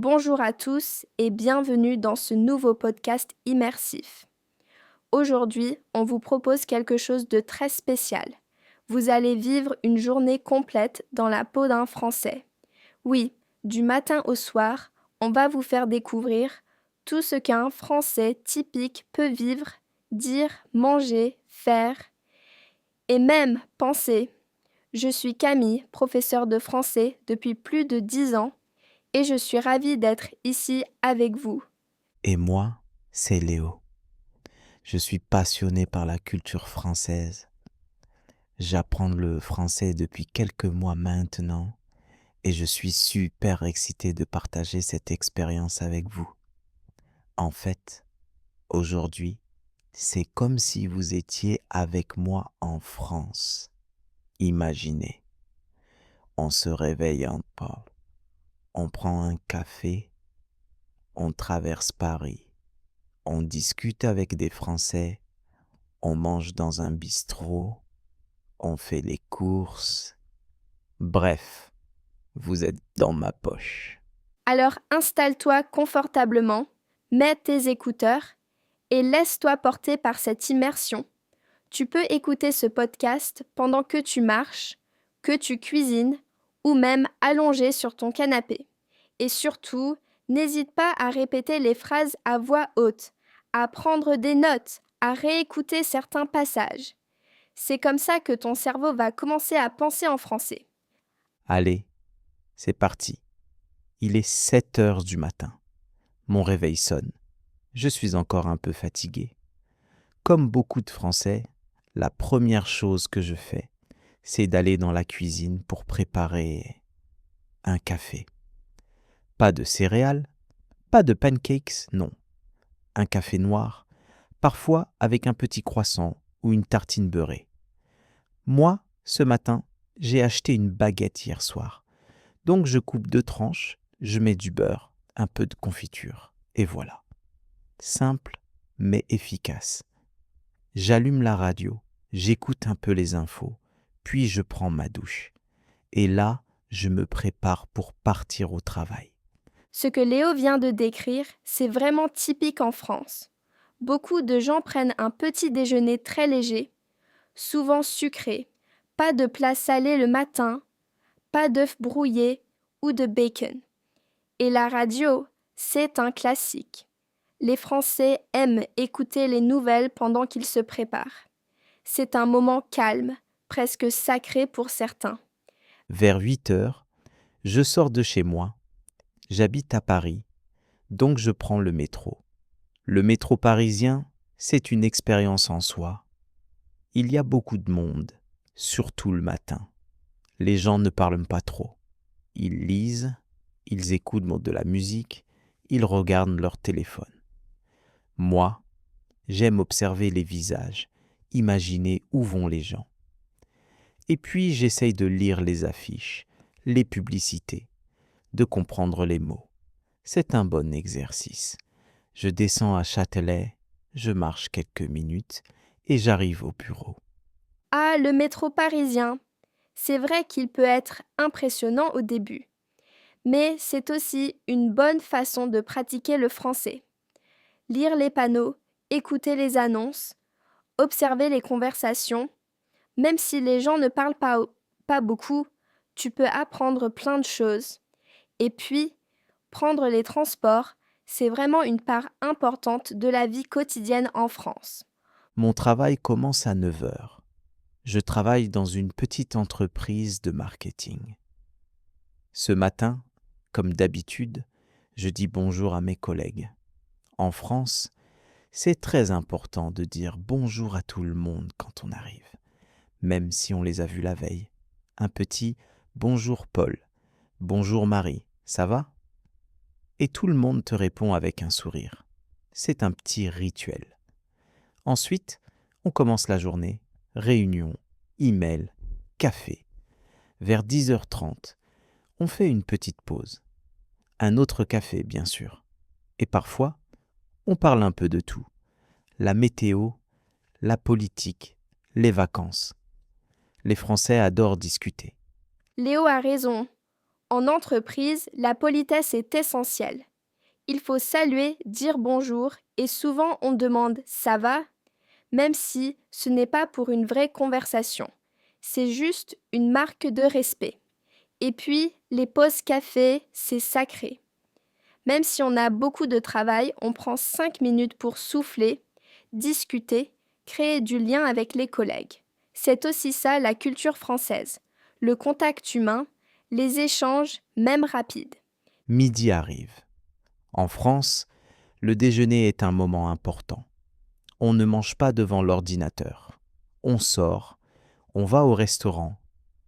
Bonjour à tous et bienvenue dans ce nouveau podcast immersif. Aujourd'hui, on vous propose quelque chose de très spécial. Vous allez vivre une journée complète dans la peau d'un Français. Oui, du matin au soir, on va vous faire découvrir tout ce qu'un Français typique peut vivre, dire, manger, faire et même penser. Je suis Camille, professeure de français depuis plus de 10 ans et je suis ravie d'être ici avec vous. Et moi, c'est Léo. Je suis passionné par la culture française. J'apprends le français depuis quelques mois maintenant et je suis super excité de partager cette expérience avec vous. En fait, aujourd'hui, c'est comme si vous étiez avec moi en France. Imaginez, on se réveille en Paul, on prend un café, on traverse Paris, on discute avec des Français, on mange dans un bistrot, on fait les courses. Bref, vous êtes dans ma poche. Alors installe-toi confortablement, mets tes écouteurs et laisse-toi porter par cette immersion. Tu peux écouter ce podcast pendant que tu marches, que tu cuisines ou même allongé sur ton canapé. Et surtout, n'hésite pas à répéter les phrases à voix haute, à prendre des notes, à réécouter certains passages. C'est comme ça que ton cerveau va commencer à penser en français. Allez, c'est parti. Il est 7 heures du matin. Mon réveil sonne. Je suis encore un peu fatigué. Comme beaucoup de Français, la première chose que je fais, c'est d'aller dans la cuisine pour préparer un café. Pas de céréales, pas de pancakes, non. Un café noir, parfois avec un petit croissant ou une tartine beurrée. Moi, ce matin, j'ai acheté une baguette hier soir. Donc je coupe 2 tranches, je mets du beurre, un peu de confiture, et voilà. Simple, mais efficace. J'allume la radio, j'écoute un peu les infos, puis je prends ma douche. Et là, je me prépare pour partir au travail. Ce que Léo vient de décrire, c'est vraiment typique en France. Beaucoup de gens prennent un petit déjeuner très léger, souvent sucré, pas de plat salé le matin, pas d'œufs brouillés ou de bacon. Et la radio, c'est un classique. Les Français aiment écouter les nouvelles pendant qu'ils se préparent. C'est un moment calme, presque sacré pour certains. Vers 8 heures, je sors de chez moi. J'habite à Paris, donc je prends le métro. Le métro parisien, c'est une expérience en soi. Il y a beaucoup de monde, surtout le matin. Les gens ne parlent pas trop. Ils lisent, ils écoutent de la musique, ils regardent leur téléphone. Moi, j'aime observer les visages, imaginer où vont les gens. Et puis j'essaye de lire les affiches, les publicités, de comprendre les mots. C'est un bon exercice. Je descends à Châtelet, je marche quelques minutes et j'arrive au bureau. Ah, le métro parisien! C'est vrai qu'il peut être impressionnant au début, mais c'est aussi une bonne façon de pratiquer le français. Lire les panneaux, écouter les annonces, observer les conversations, même si les gens ne parlent pas beaucoup, tu peux apprendre plein de choses. Et puis, prendre les transports, c'est vraiment une part importante de la vie quotidienne en France. Mon travail commence à 9 heures. Je travaille dans une petite entreprise de marketing. Ce matin, comme d'habitude, je dis bonjour à mes collègues. En France, c'est très important de dire bonjour à tout le monde quand on arrive, même si on les a vus la veille. Un petit bonjour Paul, bonjour Marie, ça va? Et tout le monde te répond avec un sourire. C'est un petit rituel. Ensuite, on commence la journée, réunion, email, café. Vers 10h30, on fait une petite pause. Un autre café, bien sûr. Et parfois, on parle un peu de tout. La météo, la politique, les vacances. Les Français adorent discuter. Léo a raison. En entreprise, la politesse est essentielle. Il faut saluer, dire bonjour et souvent on demande « ça va ?», même si ce n'est pas pour une vraie conversation. C'est juste une marque de respect. Et puis, les pauses café, c'est sacré. Même si on a beaucoup de travail, on prend 5 minutes pour souffler, discuter, créer du lien avec les collègues. C'est aussi ça la culture française. Le contact humain, les échanges, même rapides. Midi arrive. En France, le déjeuner est un moment important. On ne mange pas devant l'ordinateur. On sort, on va au restaurant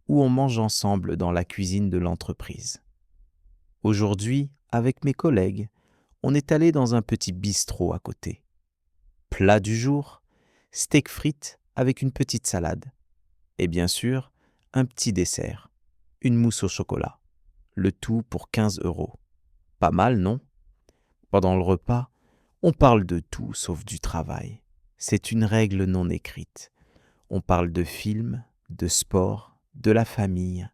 ou on mange ensemble dans la cuisine de l'entreprise. Aujourd'hui, avec mes collègues, on est allé dans un petit bistrot à côté. Plat du jour, steak frites avec une petite salade. Et bien sûr, un petit dessert, une mousse au chocolat. Le tout pour 15 €. Pas mal, non ? Pendant le repas, on parle de tout sauf du travail. C'est une règle non écrite. On parle de films, de sport, de la famille.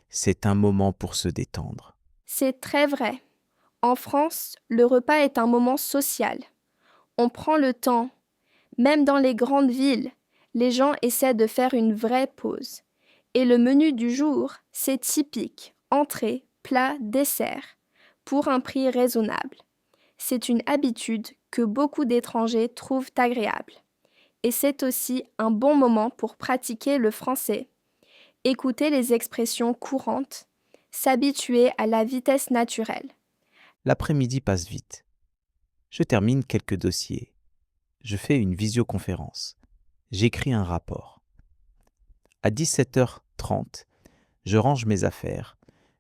C'est un moment pour se détendre. C'est très vrai. En France, le repas est un moment social. On prend le temps. Même dans les grandes villes, les gens essaient de faire une vraie pause. Et le menu du jour, c'est typique, entrée, plat, dessert, pour un prix raisonnable. C'est une habitude que beaucoup d'étrangers trouvent agréable. Et c'est aussi un bon moment pour pratiquer le français, écouter les expressions courantes, s'habituer à la vitesse naturelle. L'après-midi passe vite. Je termine quelques dossiers. Je fais une visioconférence. J'écris un rapport. À 17h30, je range mes affaires.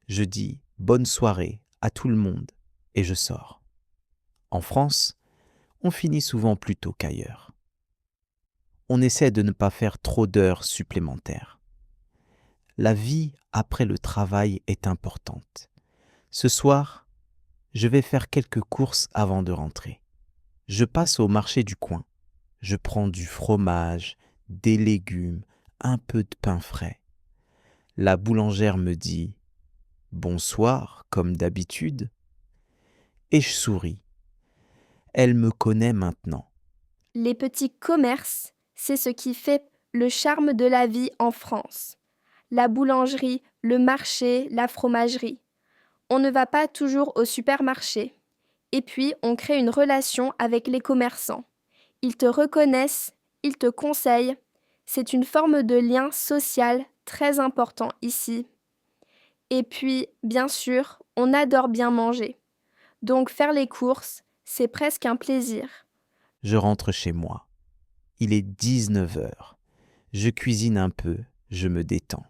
Je dis « bonne soirée » à tout le monde et je sors. En France, on finit souvent plus tôt qu'ailleurs. On essaie de ne pas faire trop d'heures supplémentaires. La vie après le travail est importante. Ce soir, je vais faire quelques courses avant de rentrer. Je passe au marché du coin. Je prends du fromage, des légumes, un peu de pain frais. La boulangère me dit « bonsoir » comme d'habitude. Et je souris. Elle me connaît maintenant. Les petits commerces, c'est ce qui fait le charme de la vie en France. La boulangerie, le marché, la fromagerie. On ne va pas toujours au supermarché. Et puis, on crée une relation avec les commerçants. Ils te reconnaissent, ils te conseillent. C'est une forme de lien social très important ici. Et puis, bien sûr, on adore bien manger. Donc faire les courses, c'est presque un plaisir. Je rentre chez moi. Il est 19h. Je cuisine un peu, je me détends.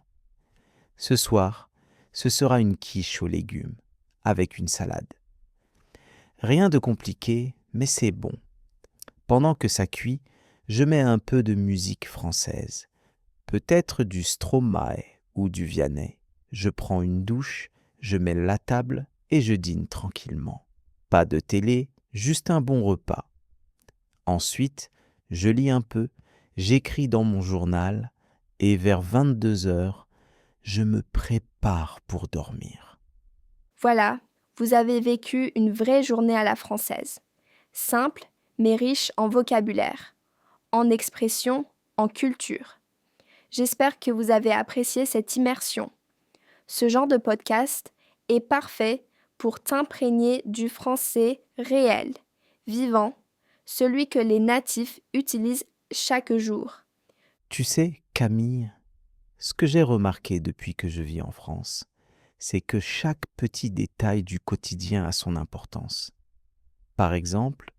Ce soir, ce sera une quiche aux légumes, avec une salade. Rien de compliqué, mais c'est bon. Pendant que ça cuit, je mets un peu de musique française. Peut-être du Stromae ou du Vianney. Je prends une douche, je mets la table et je dîne tranquillement. Pas de télé, juste un bon repas. Ensuite, je lis un peu, j'écris dans mon journal et vers 22h, je me prépare pour dormir. Voilà, vous avez vécu une vraie journée à la française. Simple, mais riche en vocabulaire, en expression, en culture. J'espère que vous avez apprécié cette immersion. Ce genre de podcast est parfait pour t'imprégner du français réel, vivant, celui que les natifs utilisent chaque jour. Tu sais, Camille, ce que j'ai remarqué depuis que je vis en France, c'est que chaque petit détail du quotidien a son importance. Par exemple,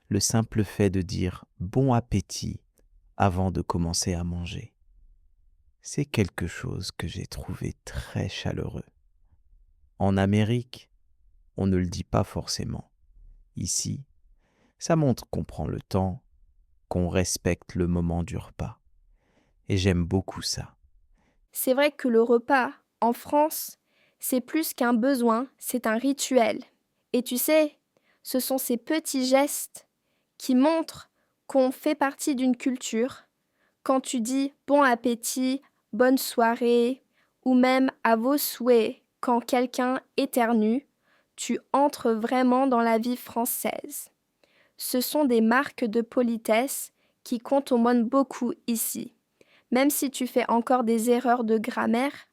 le simple fait de dire « bon appétit » avant de commencer à manger. C'est quelque chose que j'ai trouvé très chaleureux. En Amérique, on ne le dit pas forcément. Ici, ça montre qu'on prend le temps, qu'on respecte le moment du repas. Et j'aime beaucoup ça. C'est vrai que le repas, en France, c'est plus qu'un besoin, c'est un rituel. Et tu sais, ce sont ces petits gestes qui montrent qu'on fait partie d'une culture. Quand tu dis bon appétit, bonne soirée, ou même à vos souhaits, quand quelqu'un éternue, tu entres vraiment dans la vie française. Ce sont des marques de politesse qui comptent au moins beaucoup ici. Même si tu fais encore des erreurs de grammaire,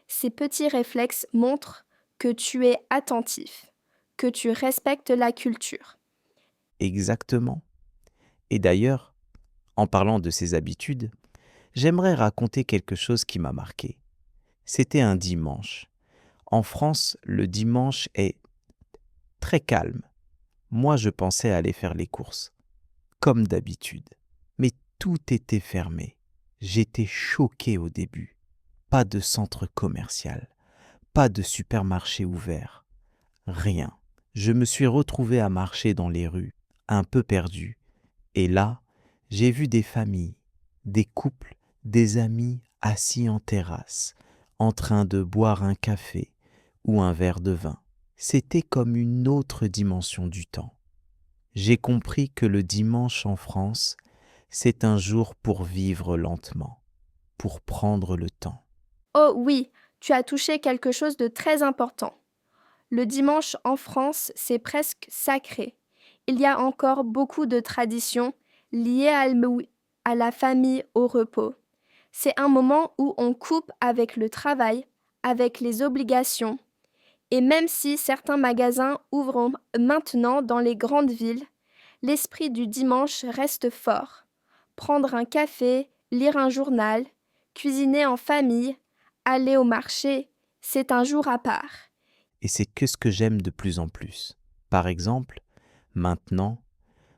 ces petits réflexes montrent que tu es attentif, que tu respectes la culture. Exactement. Et d'ailleurs, en parlant de ces habitudes, j'aimerais raconter quelque chose qui m'a marqué. C'était un dimanche. En France, le dimanche est très calme. Moi, je pensais aller faire les courses, comme d'habitude. Mais tout était fermé. J'étais choqué au début. Pas de centre commercial, pas de supermarché ouvert, rien. Je me suis retrouvé à marcher dans les rues, un peu perdu. Et là, j'ai vu des familles, des couples, des amis assis en terrasse, en train de boire un café ou un verre de vin. C'était comme une autre dimension du temps. J'ai compris que le dimanche en France, c'est un jour pour vivre lentement, pour prendre le temps. Oh oui, tu as touché quelque chose de très important. Le dimanche en France, c'est presque sacré. Il y a encore beaucoup de traditions liées à la famille, au repos. C'est un moment où on coupe avec le travail, avec les obligations. Et même si certains magasins ouvrent maintenant dans les grandes villes, l'esprit du dimanche reste fort. Prendre un café, lire un journal, cuisiner en famille, aller au marché, c'est un jour à part. Et c'est que ce que j'aime de plus en plus. Par exemple, maintenant,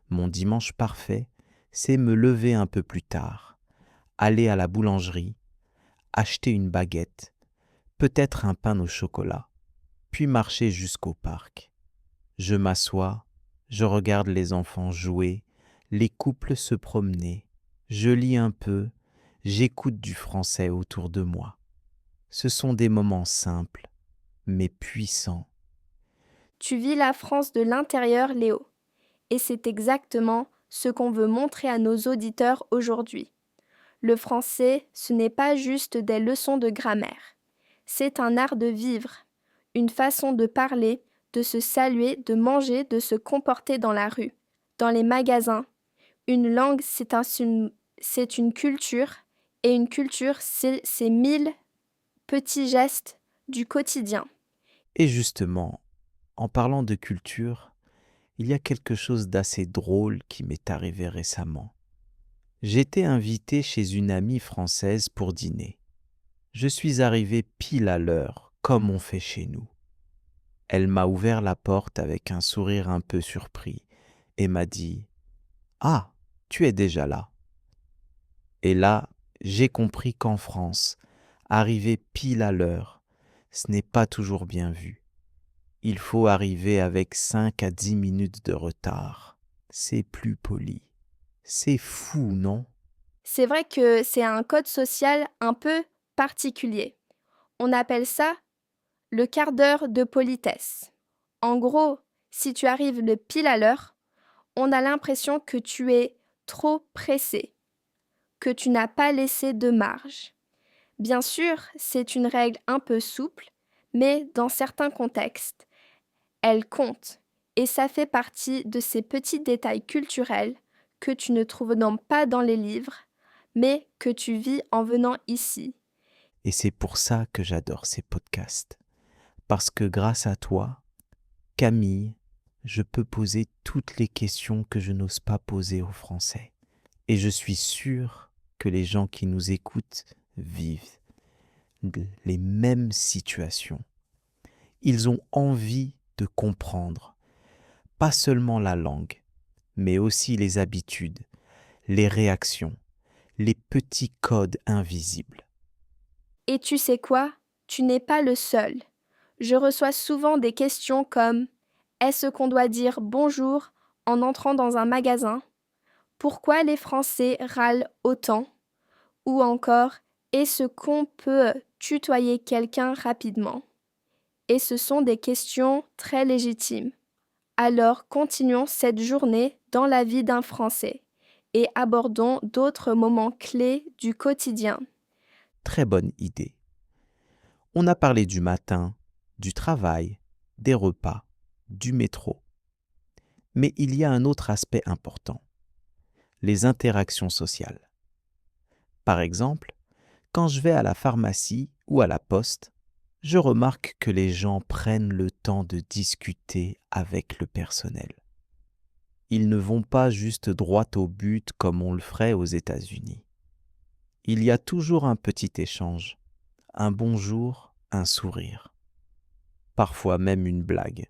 mon dimanche parfait, c'est me lever un peu plus tard, aller à la boulangerie, acheter une baguette, peut-être un pain au chocolat, puis marcher jusqu'au parc. Je m'assois, je regarde les enfants jouer, les couples se promener, je lis un peu, j'écoute du français autour de moi. Ce sont des moments simples, mais puissants. Tu vis la France de l'intérieur, Léo. Et c'est exactement ce qu'on veut montrer à nos auditeurs aujourd'hui. Le français, ce n'est pas juste des leçons de grammaire. C'est un art de vivre, une façon de parler, de se saluer, de manger, de se comporter dans la rue, dans les magasins. Une langue, c'est une culture, et une culture, c'est ces 1000 petits gestes du quotidien. Et justement, en parlant de culture, il y a quelque chose d'assez drôle qui m'est arrivé récemment. J'étais invité chez une amie française pour dîner. Je suis arrivé pile à l'heure, comme on fait chez nous. Elle m'a ouvert la porte avec un sourire un peu surpris et m'a dit « Ah, tu es déjà là !» Et là, j'ai compris qu'en France, arriver pile à l'heure, ce n'est pas toujours bien vu. Il faut arriver avec 5 à 10 minutes de retard. C'est plus poli. C'est fou, non? C'est vrai que c'est un code social un peu particulier. On appelle ça le quart d'heure de politesse. En gros, si tu arrives le pile à l'heure, on a l'impression que tu es trop pressé, que tu n'as pas laissé de marge. Bien sûr, c'est une règle un peu souple, mais dans certains contextes, elle compte et ça fait partie de ces petits détails culturels que tu ne trouves donc pas dans les livres, mais que tu vis en venant ici. Et c'est pour ça que j'adore ces podcasts. Parce que grâce à toi, Camille, je peux poser toutes les questions que je n'ose pas poser aux Français. Et je suis sûr que les gens qui nous écoutent vivent les mêmes situations. Ils ont envie de comprendre, pas seulement la langue, mais aussi les habitudes, les réactions, les petits codes invisibles. Et tu sais quoi? Tu n'es pas le seul. Je reçois souvent des questions comme: est-ce qu'on doit dire bonjour en entrant dans un magasin? Pourquoi les Français râlent autant? Ou encore, est-ce qu'on peut tutoyer quelqu'un rapidement? Et ce sont des questions très légitimes. Alors continuons cette journée dans la vie d'un Français et abordons d'autres moments clés du quotidien. Très bonne idée. On a parlé du matin, du travail, des repas, du métro. Mais il y a un autre aspect important, les interactions sociales. Par exemple, quand je vais à la pharmacie ou à la poste, je remarque que les gens prennent le temps de discuter avec le personnel. Ils ne vont pas juste droit au but comme on le ferait aux États-Unis. Il y a toujours un petit échange, un bonjour, un sourire, parfois même une blague.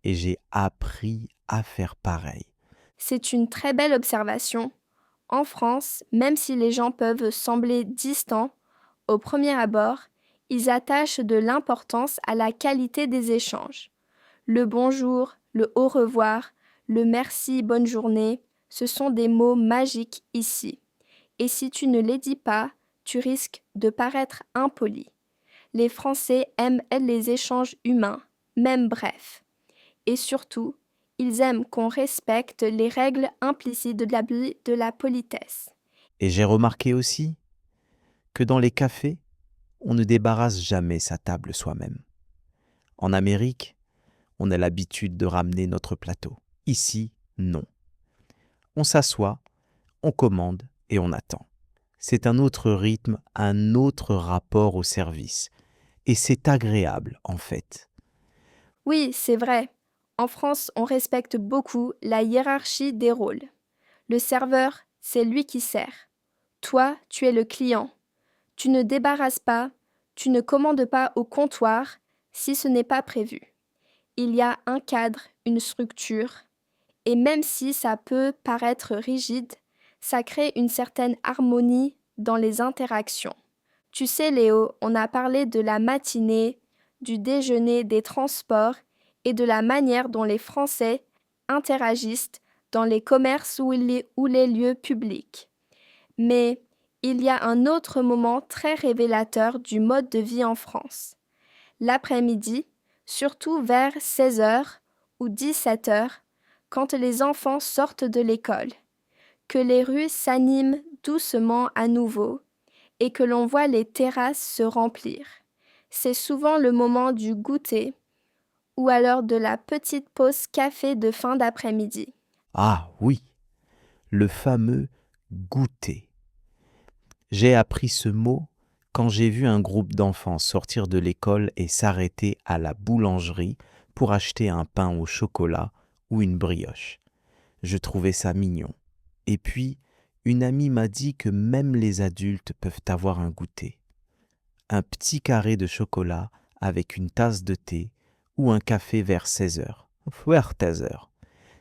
Et j'ai appris à faire pareil. C'est une très belle observation. En France, même si les gens peuvent sembler distants, au premier abord, ils attachent de l'importance à la qualité des échanges. Le bonjour, le au revoir, le merci, bonne journée, ce sont des mots magiques ici. Et si tu ne les dis pas, tu risques de paraître impoli. Les Français aiment les échanges humains, même brefs. Et surtout, ils aiment qu'on respecte les règles implicites de la politesse. Et j'ai remarqué aussi que dans les cafés, on ne débarrasse jamais sa table soi-même. En Amérique, on a l'habitude de ramener notre plateau. Ici, non. On s'assoit, on commande et on attend. C'est un autre rythme, un autre rapport au service. Et c'est agréable, en fait. Oui, c'est vrai. En France, on respecte beaucoup la hiérarchie des rôles. Le serveur, c'est lui qui sert. Toi, tu es le client. Tu ne débarrasses pas, tu ne commandes pas au comptoir si ce n'est pas prévu. Il y a un cadre, une structure, et même si ça peut paraître rigide, ça crée une certaine harmonie dans les interactions. Tu sais, Léo, on a parlé de la matinée, du déjeuner, des transports et de la manière dont les Français interagissent dans les commerces ou les lieux publics. Mais il y a un autre moment très révélateur du mode de vie en France. L'après-midi, surtout vers 16 heures ou 17 heures, quand les enfants sortent de l'école, que les rues s'animent doucement à nouveau et que l'on voit les terrasses se remplir. C'est souvent le moment du goûter ou alors de la petite pause café de fin d'après-midi. Ah oui, le fameux goûter. J'ai appris ce mot quand j'ai vu un groupe d'enfants sortir de l'école et s'arrêter à la boulangerie pour acheter un pain au chocolat ou une brioche. Je trouvais ça mignon. Et puis, une amie m'a dit que même les adultes peuvent avoir un goûter. Un petit carré de chocolat avec une tasse de thé ou un café vers 16 heures. Vers 16 heures.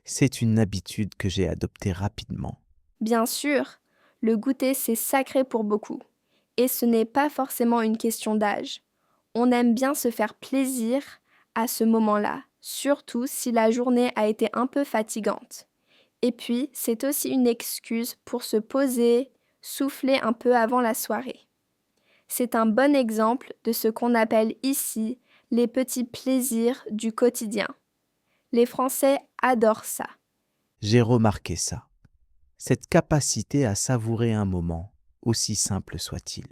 C'est une habitude que j'ai adoptée rapidement. Bien sûr, le goûter c'est sacré pour beaucoup. Et ce n'est pas forcément une question d'âge. On aime bien se faire plaisir à ce moment-là, surtout si la journée a été un peu fatigante. Et puis, c'est aussi une excuse pour se poser, souffler un peu avant la soirée. C'est un bon exemple de ce qu'on appelle ici les petits plaisirs du quotidien. Les Français adorent ça. J'ai remarqué ça. Cette capacité à savourer un moment, aussi simple soit-il.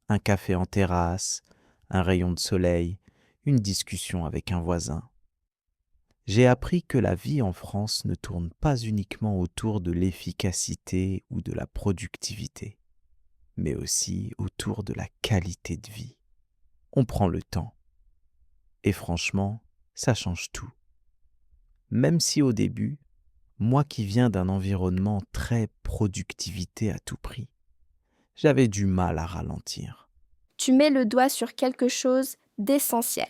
Un café en terrasse, un rayon de soleil, une discussion avec un voisin. J'ai appris que la vie en France ne tourne pas uniquement autour de l'efficacité ou de la productivité, mais aussi autour de la qualité de vie. On prend le temps. Et franchement, ça change tout. Même si au début, moi qui viens d'un environnement très productivité à tout prix, j'avais du mal à ralentir. Tu mets le doigt sur quelque chose d'essentiel.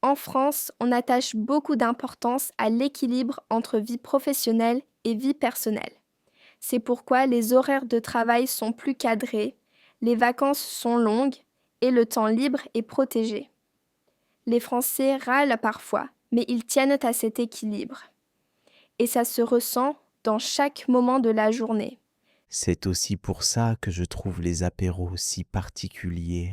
En France, on attache beaucoup d'importance à l'équilibre entre vie professionnelle et vie personnelle. C'est pourquoi les horaires de travail sont plus cadrés, les vacances sont longues et le temps libre est protégé. Les Français râlent parfois, mais ils tiennent à cet équilibre. Et ça se ressent dans chaque moment de la journée. C'est aussi pour ça que je trouve les apéros si particuliers.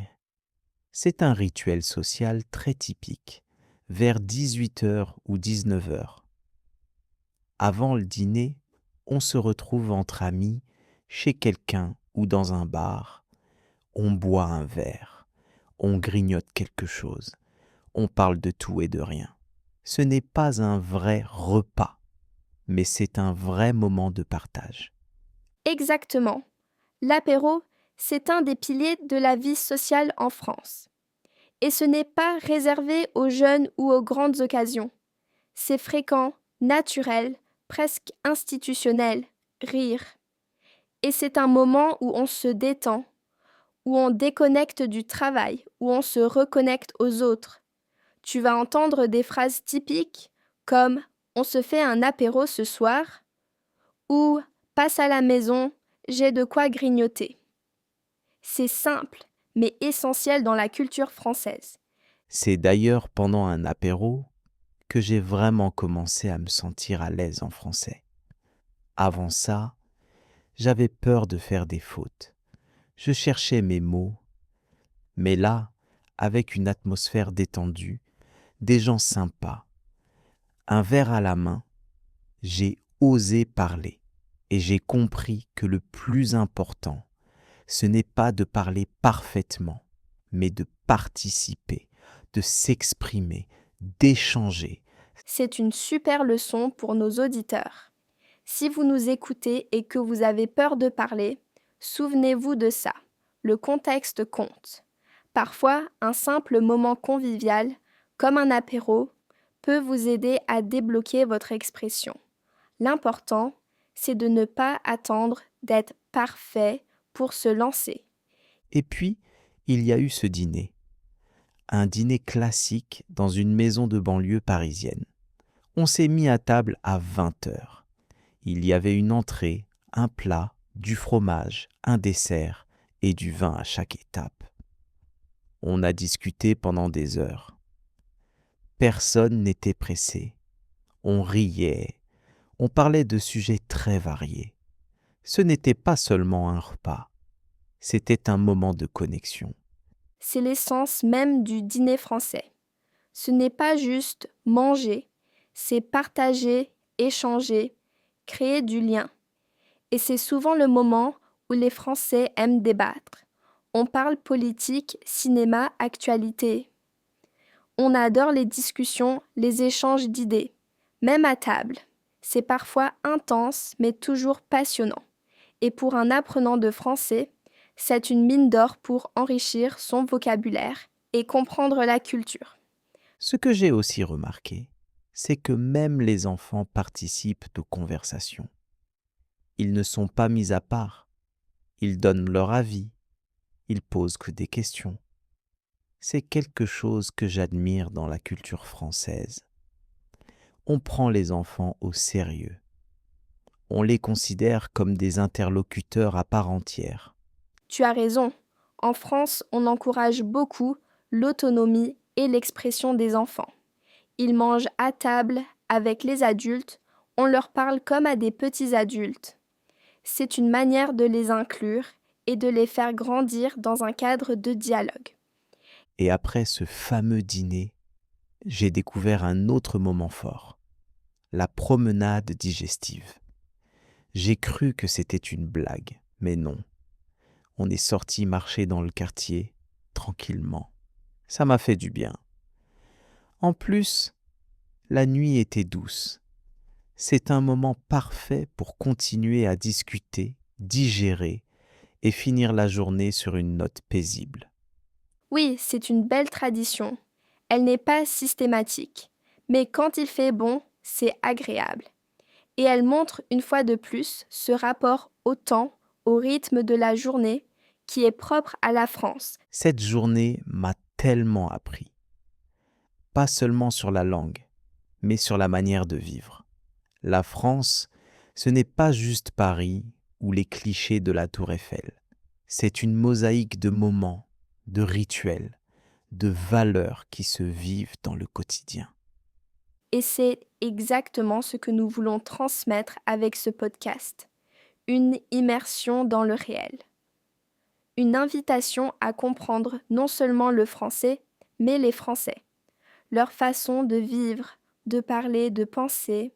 C'est un rituel social très typique, vers 18 heures ou 19 heures. Avant le dîner, on se retrouve entre amis, chez quelqu'un ou dans un bar. On boit un verre, on grignote quelque chose, On parle de tout et de rien. Ce n'est pas un vrai repas, mais c'est un vrai moment de partage. Exactement. L'apéro, c'est un des piliers de la vie sociale en France. Et ce n'est pas réservé aux jeunes ou aux grandes occasions. C'est fréquent, naturel, presque institutionnel, rire. Et c'est un moment où on se détend, où on déconnecte du travail, où on se reconnecte aux autres. Tu vas entendre des phrases typiques comme on se fait un apéro ce soir ou passe à la maison, j'ai de quoi grignoter. C'est simple, mais essentiel dans la culture française. C'est d'ailleurs pendant un apéro que j'ai vraiment commencé à me sentir à l'aise en français. Avant ça, j'avais peur de faire des fautes. Je cherchais mes mots, mais là, avec une atmosphère détendue, des gens sympas, un verre à la main, j'ai osé parler et j'ai compris que le plus important, ce n'est pas de parler parfaitement, mais de participer, de s'exprimer, d'échanger. C'est une super leçon pour nos auditeurs. Si vous nous écoutez et que vous avez peur de parler, souvenez-vous de ça. Le contexte compte. Parfois, un simple moment convivial, comme un apéro, peut vous aider à débloquer votre expression. L'important, c'est de ne pas attendre d'être parfait pour se lancer. Et puis, il y a eu ce dîner. Un dîner classique dans une maison de banlieue parisienne. On s'est mis à table à 20 heures. Il y avait une entrée, un plat, du fromage, un dessert et du vin à chaque étape. On a discuté pendant des heures. Personne n'était pressé. On riait. On parlait de sujets très variés. Ce n'était pas seulement un repas. C'était un moment de connexion. C'est l'essence même du dîner français. Ce n'est pas juste manger, c'est partager, échanger, créer du lien. Et c'est souvent le moment où les Français aiment débattre. On parle politique, cinéma, actualité. On adore les discussions, les échanges d'idées, même à table. C'est parfois intense, mais toujours passionnant. Et pour un apprenant de français, c'est une mine d'or pour enrichir son vocabulaire et comprendre la culture. Ce que j'ai aussi remarqué, c'est que même les enfants participent aux conversations. Ils ne sont pas mis à part. Ils donnent leur avis. Ils posent que des questions. C'est quelque chose que j'admire dans la culture française. On prend les enfants au sérieux. On les considère comme des interlocuteurs à part entière. Tu as raison. En France, on encourage beaucoup l'autonomie et l'expression des enfants. Ils mangent à table avec les adultes, on leur parle comme à des petits adultes. C'est une manière de les inclure et de les faire grandir dans un cadre de dialogue. Et après ce fameux dîner, j'ai découvert un autre moment fort, la promenade digestive. J'ai cru que c'était une blague, mais non. On est sorti marcher dans le quartier, tranquillement. Ça m'a fait du bien. En plus, la nuit était douce. C'est un moment parfait pour continuer à discuter, digérer et finir la journée sur une note paisible. Oui, c'est une belle tradition. Elle n'est pas systématique, mais quand il fait bon, c'est agréable. Et elle montre une fois de plus ce rapport au temps, au rythme de la journée qui est propre à la France. Cette journée m'a tellement appris, pas seulement sur la langue, mais sur la manière de vivre. La France, ce n'est pas juste Paris ou les clichés de la Tour Eiffel. C'est une mosaïque de moments, de rituels, de valeurs qui se vivent dans le quotidien. Et c'est exactement ce que nous voulons transmettre avec ce podcast. Une immersion dans le réel. Une invitation à comprendre non seulement le français, mais les Français. Leur façon de vivre, de parler, de penser.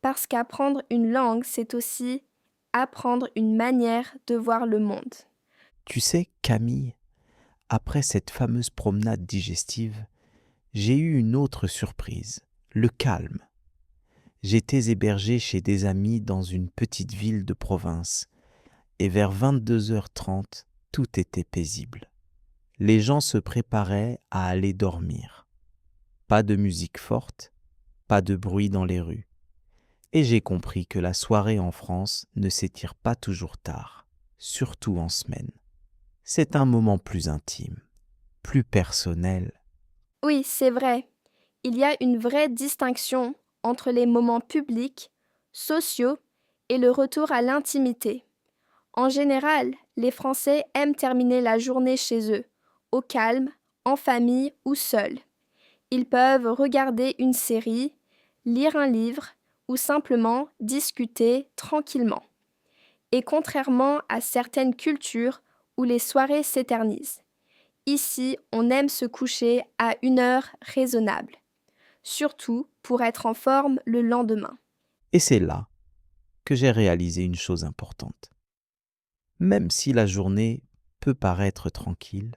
Parce qu'apprendre une langue, c'est aussi apprendre une manière de voir le monde. Tu sais, Camille, après cette fameuse promenade digestive, j'ai eu une autre surprise, le calme. J'étais hébergé chez des amis dans une petite ville de province, et vers 22h30, tout était paisible. Les gens se préparaient à aller dormir. Pas de musique forte, pas de bruit dans les rues. Et j'ai compris que la soirée en France ne s'étire pas toujours tard, surtout en semaine. C'est un moment plus intime, plus personnel. Oui, c'est vrai. Il y a une vraie distinction entre les moments publics, sociaux et le retour à l'intimité. En général, les Français aiment terminer la journée chez eux, au calme, en famille ou seuls. Ils peuvent regarder une série, lire un livre ou simplement discuter tranquillement. Et contrairement à certaines cultures où les soirées s'éternisent, ici on aime se coucher à une heure raisonnable, surtout pour être en forme le lendemain. Et c'est là que j'ai réalisé une chose importante. Même si la journée peut paraître tranquille,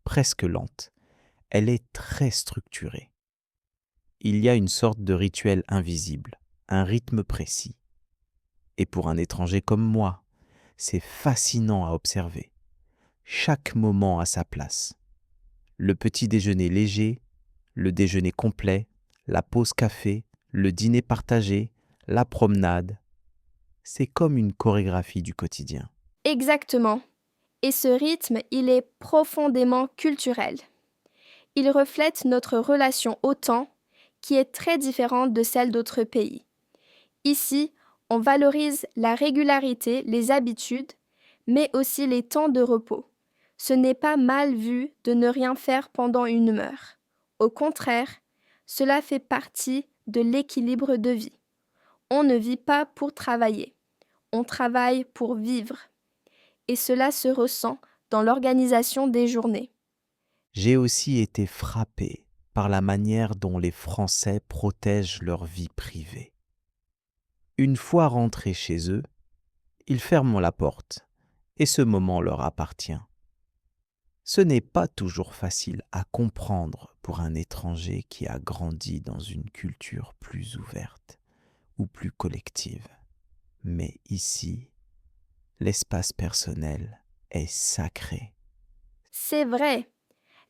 presque lente, elle est très structurée. Il y a une sorte de rituel invisible, un rythme précis. Et pour un étranger comme moi, c'est fascinant à observer. Chaque moment a sa place. Le petit déjeuner léger, le déjeuner complet, la pause café, le dîner partagé, la promenade. C'est comme une chorégraphie du quotidien. Exactement. Et ce rythme, il est profondément culturel. Il reflète notre relation au temps, qui est très différente de celle d'autres pays. Ici, on valorise la régularité, les habitudes, mais aussi les temps de repos. Ce n'est pas mal vu de ne rien faire pendant une heure. Au contraire, cela fait partie de l'équilibre de vie. On ne vit pas pour travailler, on travaille pour vivre. Et cela se ressent dans l'organisation des journées. J'ai aussi été frappé par la manière dont les Français protègent leur vie privée. Une fois rentrés chez eux, ils ferment la porte et ce moment leur appartient. Ce n'est pas toujours facile à comprendre pour un étranger qui a grandi dans une culture plus ouverte ou plus collective. Mais ici, l'espace personnel est sacré. C'est vrai,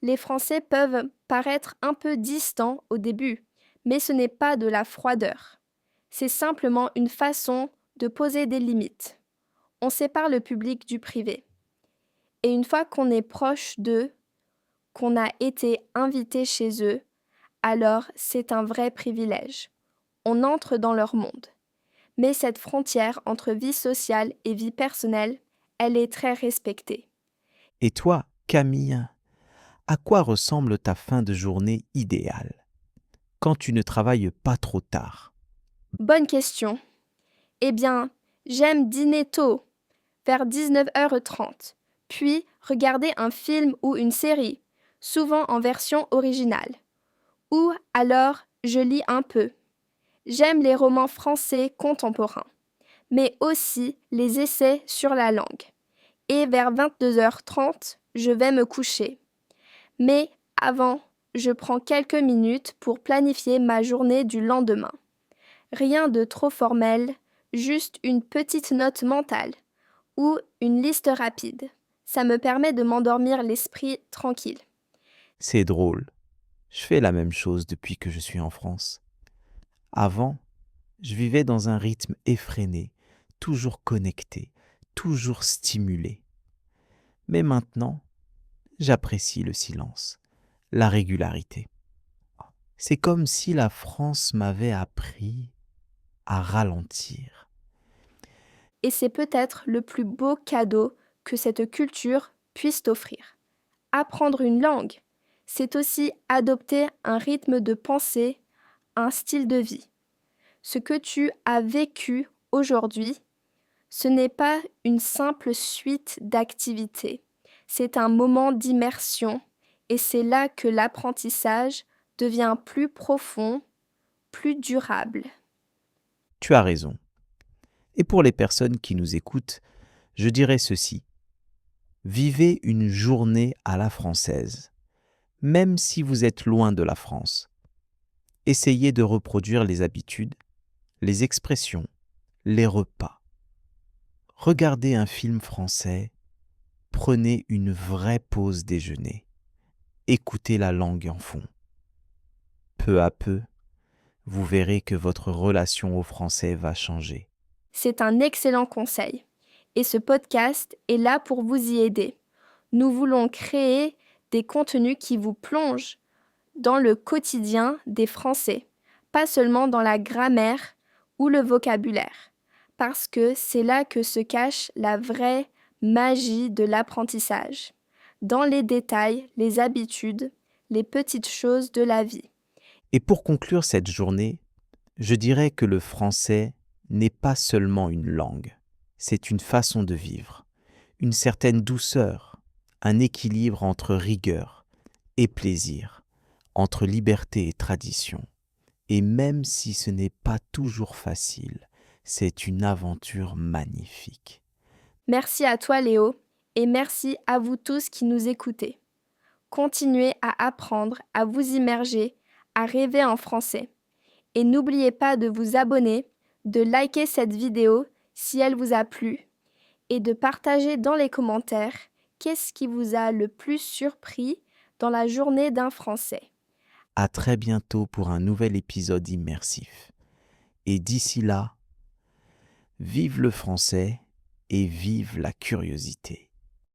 les Français peuvent paraître un peu distants au début, mais ce n'est pas de la froideur. C'est simplement une façon de poser des limites. On sépare le public du privé. Et une fois qu'on est proche d'eux, qu'on a été invité chez eux, alors c'est un vrai privilège. On entre dans leur monde. Mais cette frontière entre vie sociale et vie personnelle, elle est très respectée. Et toi, Camille, à quoi ressemble ta fin de journée idéale quand tu ne travailles pas trop tard? Bonne question. Eh bien, j'aime dîner tôt, vers 19h30, puis regarder un film ou une série, souvent en version originale. Ou alors, je lis un peu. J'aime les romans français contemporains, mais aussi les essais sur la langue. Et vers 22h30, je vais me coucher. Mais avant, je prends quelques minutes pour planifier ma journée du lendemain. Rien de trop formel, juste une petite note mentale ou une liste rapide. Ça me permet de m'endormir l'esprit tranquille. C'est drôle. Je fais la même chose depuis que je suis en France. Avant, je vivais dans un rythme effréné, toujours connecté, toujours stimulé. Mais maintenant, j'apprécie le silence, la régularité. C'est comme si la France m'avait appris à ralentir. Et c'est peut-être le plus beau cadeau que cette culture puisse t'offrir. Apprendre une langue, c'est aussi adopter un rythme de pensée, un style de vie. Ce que tu as vécu aujourd'hui, ce n'est pas une simple suite d'activités. C'est un moment d'immersion et c'est là que l'apprentissage devient plus profond, plus durable. Tu as raison. Et pour les personnes qui nous écoutent, je dirais ceci. Vivez une journée à la française. même si vous êtes loin de la France. Essayez de reproduire les habitudes, les expressions, les repas. Regardez un film français, prenez une vraie pause déjeuner. Écoutez la langue en fond. Peu à peu, vous verrez que votre relation au français va changer. C'est un excellent conseil. Et ce podcast est là pour vous y aider. Nous voulons créer des contenus qui vous plongent dans le quotidien des Français, pas seulement dans la grammaire ou le vocabulaire, parce que c'est là que se cache la vraie magie de l'apprentissage, dans les détails, les habitudes, les petites choses de la vie. Et pour conclure cette journée, je dirais que le français n'est pas seulement une langue, c'est une façon de vivre, une certaine douceur, un équilibre entre rigueur et plaisir, entre liberté et tradition. Et même si ce n'est pas toujours facile, c'est une aventure magnifique. Merci à toi Léo et merci à vous tous qui nous écoutez. Continuez à apprendre, à vous immerger, à rêver en français. Et n'oubliez pas de vous abonner, de liker cette vidéo si elle vous a plu et de partager dans les commentaires qu'est-ce qui vous a le plus surpris dans la journée d'un Français. À très bientôt pour un nouvel épisode immersif. Et d'ici là, vive le français et vive la curiosité.